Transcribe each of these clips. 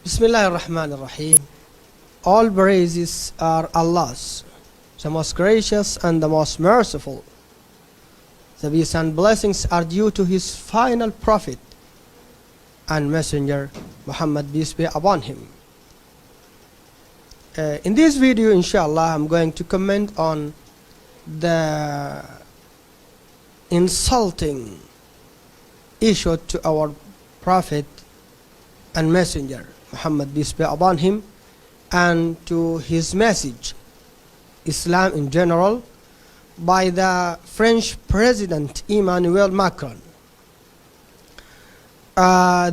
Bismillah ar-Rahman ar-Rahim. All praises are Allah's, the most gracious and the most merciful. The peace and blessings are due to his final prophet and messenger, Muhammad, peace be upon him. In this video, inshallah, I'm going to comment on the insulting issued to our prophet and messenger, Muhammad, peace be upon him, and to his message, Islam in general, by the French President Emmanuel Macron.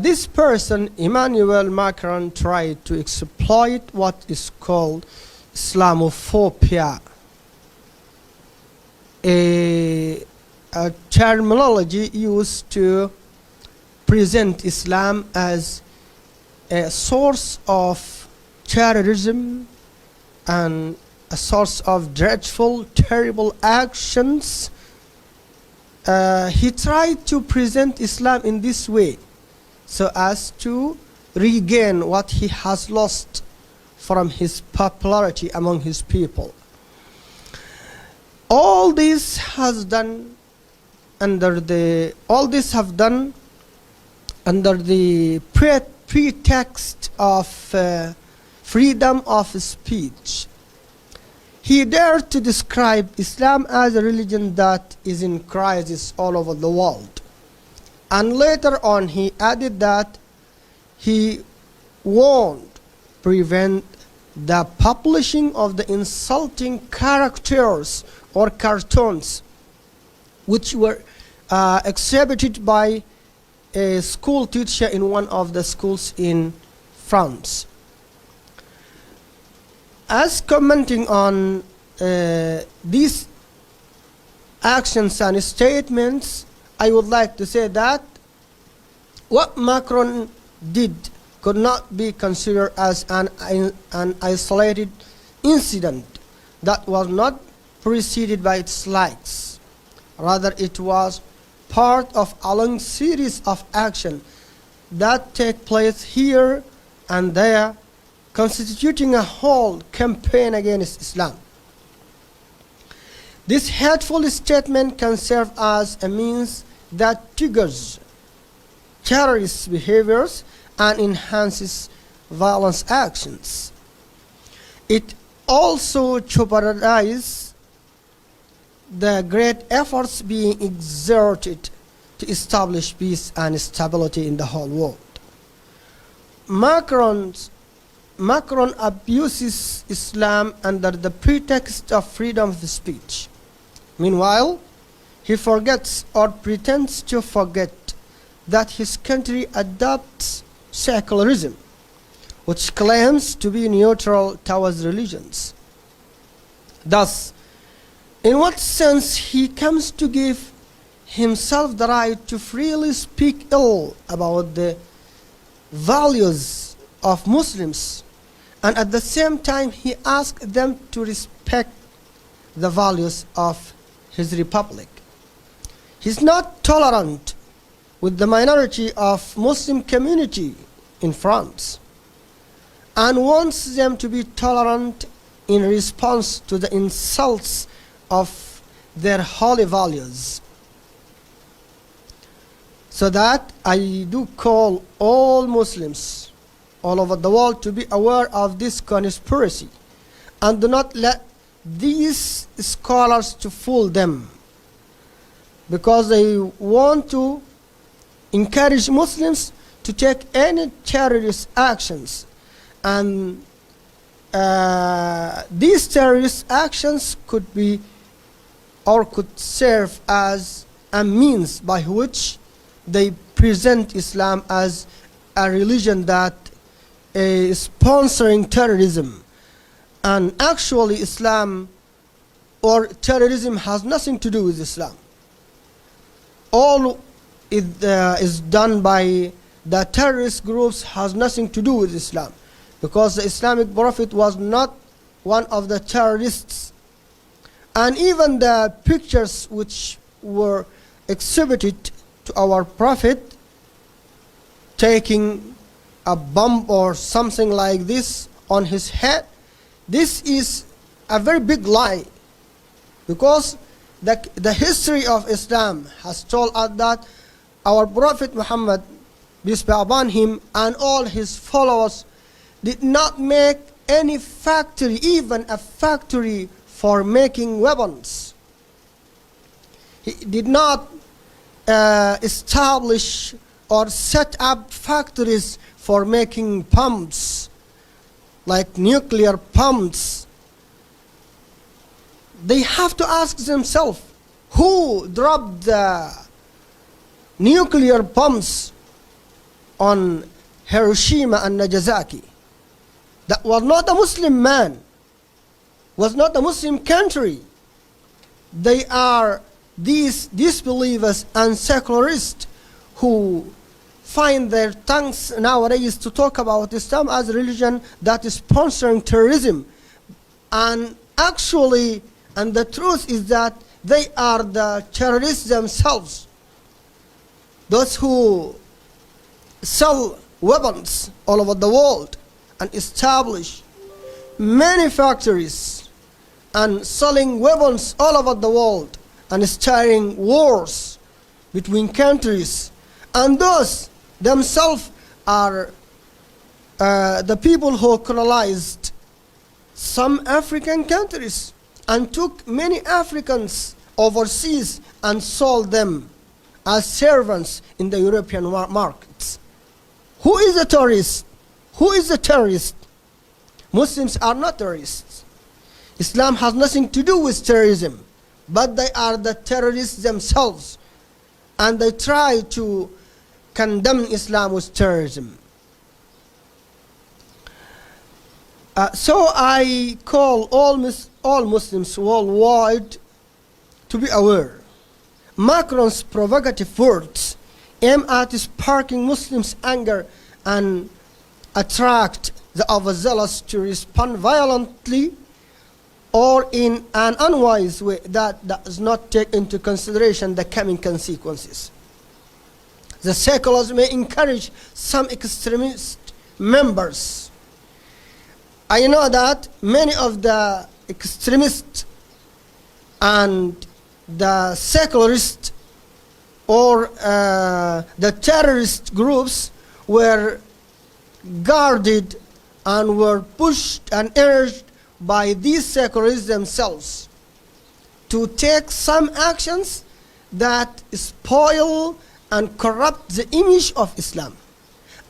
This person, Emmanuel Macron, tried to exploit what is called Islamophobia, a terminology used to present Islam as a source of terrorism and a source of dreadful, terrible actions. He tried to present Islam in this way so as to regain what he has lost from his popularity among his people. All this have done under the pretext of freedom of speech. He dared to describe Islam as a religion that is in crisis all over the world. And later on he added that he won't prevent the publishing of the insulting characters or cartoons which were exhibited by a school teacher in one of the schools in France. As commenting on these actions and statements, I would like to say that what Macron did could not be considered as an isolated incident that was not preceded by its likes. Rather, it was part of a long series of action that take place here and there, constituting a whole campaign against Islam. This hateful statement can serve as a means that triggers terrorist behaviors and enhances violence actions. It also jeopardizes the great efforts being exerted to establish peace and stability in the whole world. Macron abuses Islam under the pretext of freedom of speech. Meanwhile, he forgets or pretends to forget that his country adopts secularism, which claims to be neutral towards religions. Thus, in what sense he comes to give himself the right to freely speak ill about the values of Muslims, and at the same time he asks them to respect the values of his republic. He's not tolerant with the minority of Muslim community in France and wants them to be tolerant in response to the insults of their holy values. So that I do call all Muslims all over the world to be aware of this conspiracy and do not let these scholars to fool them, because they want to encourage Muslims to take any terrorist actions, and these terrorist actions could be or could serve as a means by which they present Islam as a religion that is sponsoring terrorism. And actually Islam or terrorism has nothing to do with Islam. All it is done by the terrorist groups has nothing to do with Islam, because the Islamic Prophet was not one of the terrorists. And even the pictures which were exhibited to our Prophet taking a bomb or something like this on his head. This is a very big lie, because the history of Islam has told us that our Prophet Muhammad, peace be upon him, and all his followers did not make any factory, even a factory for making weapons. He did not establish or set up factories for making pumps, like nuclear pumps. They have to ask themselves, who dropped the nuclear pumps on Hiroshima and Nagasaki? That was not a Muslim man, was not a Muslim country. They are these disbelievers and secularists who find their tongues nowadays to talk about Islam as a religion that is sponsoring terrorism. And actually, and the truth is that they are the terrorists themselves. Those who sell weapons all over the world and establish many factories and selling weapons all over the world and starting wars between countries. And those themselves are the people who colonized some African countries and took many Africans overseas and sold them as servants in the European markets. Who is a terrorist? Who is a terrorist? Muslims are not terrorists. Islam has nothing to do with terrorism, but they are the terrorists themselves, and they try to condemn Islam with terrorism. So I call all Muslims worldwide to be aware. Macron's provocative words aim at sparking Muslims' anger and attract the overzealous to respond violently or in an unwise way that does not take into consideration the coming consequences. The seculars may encourage some extremist members. I know that many of the extremists and the secularists or the terrorist groups were guarded and were pushed and urged by these secularists themselves to take some actions that spoil and corrupt the image of Islam.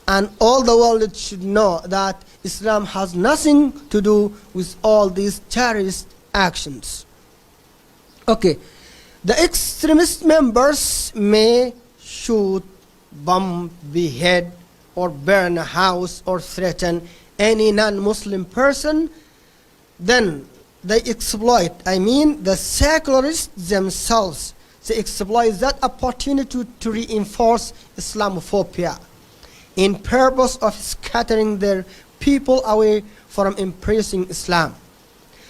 And all the world should know that Islam has nothing to do with all these terrorist actions. Okay, the extremist members may shoot, bomb, behead, or burn a house or threaten any non-Muslim person. Then they exploit, the secularists themselves, they exploit that opportunity to reinforce Islamophobia in purpose of scattering their people away from embracing Islam.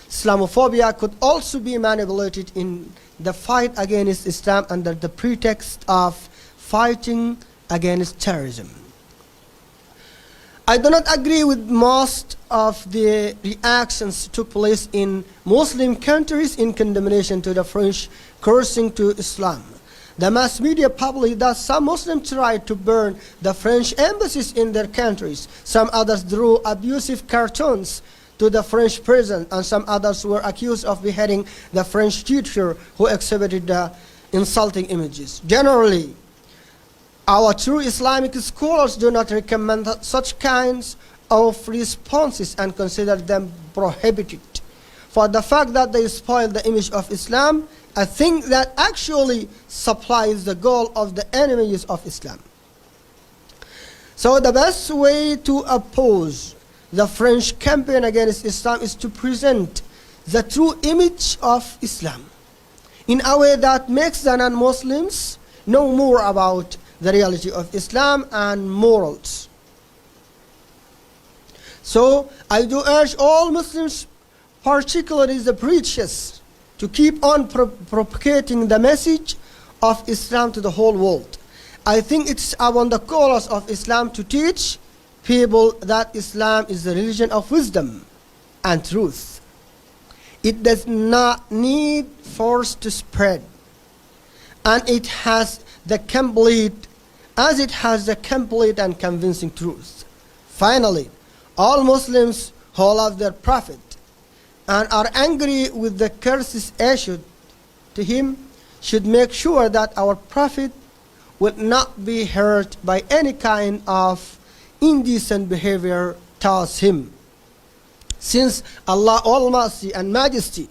Islamophobia could also be manipulated in the fight against Islam under the pretext of fighting against terrorism. I do not agree with most of the reactions took place in Muslim countries in condemnation to the French cursing to Islam. The mass media published that some Muslims tried to burn the French embassies in their countries. Some others drew abusive cartoons to the French prison, and some others were accused of beheading the French teacher who exhibited the insulting images. Generally, our true Islamic scholars do not recommend such kinds of responses and consider them prohibited. For the fact that they spoil the image of Islam, I think that actually supplies the goal of the enemies of Islam. So the best way to oppose the French campaign against Islam is to present the true image of Islam in a way that makes the non-Muslims know more about the reality of Islam and morals. So I do urge all Muslims, particularly the preachers, to keep on propagating the message of Islam to the whole world. I think it's upon the callers of Islam to teach people that Islam is the religion of wisdom and truth. It does not need force to spread, and it has the complete and convincing truth. Finally, all Muslims who love their Prophet and are angry with the curses issued to him should make sure that our Prophet will not be hurt by any kind of indecent behavior towards him, since Allah Almighty and Majesty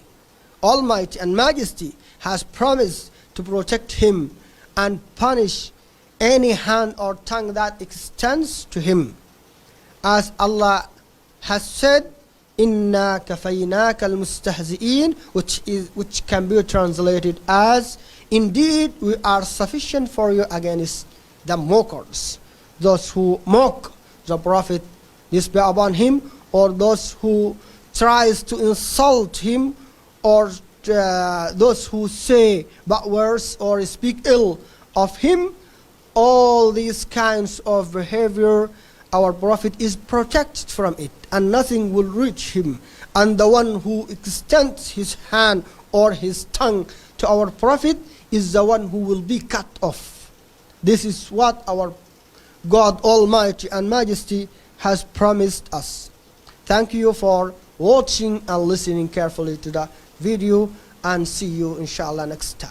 has promised to protect him and punish any hand or tongue that extends to him. As Allah has said, Inna kafaynaka al-mustahzi'in, which can be translated as, indeed we are sufficient for you against the mockers, those who mock the Prophet, peace be upon him, or those who tries to insult him, or those who say bad words or speak ill of him. All these kinds of behavior, our Prophet is protected from it, and nothing will reach him. And the one who extends his hand or his tongue to our Prophet is the one who will be cut off. This is what our God Almighty and Majesty has promised us. Thank you for watching and listening carefully to the video, and see you inshallah next time.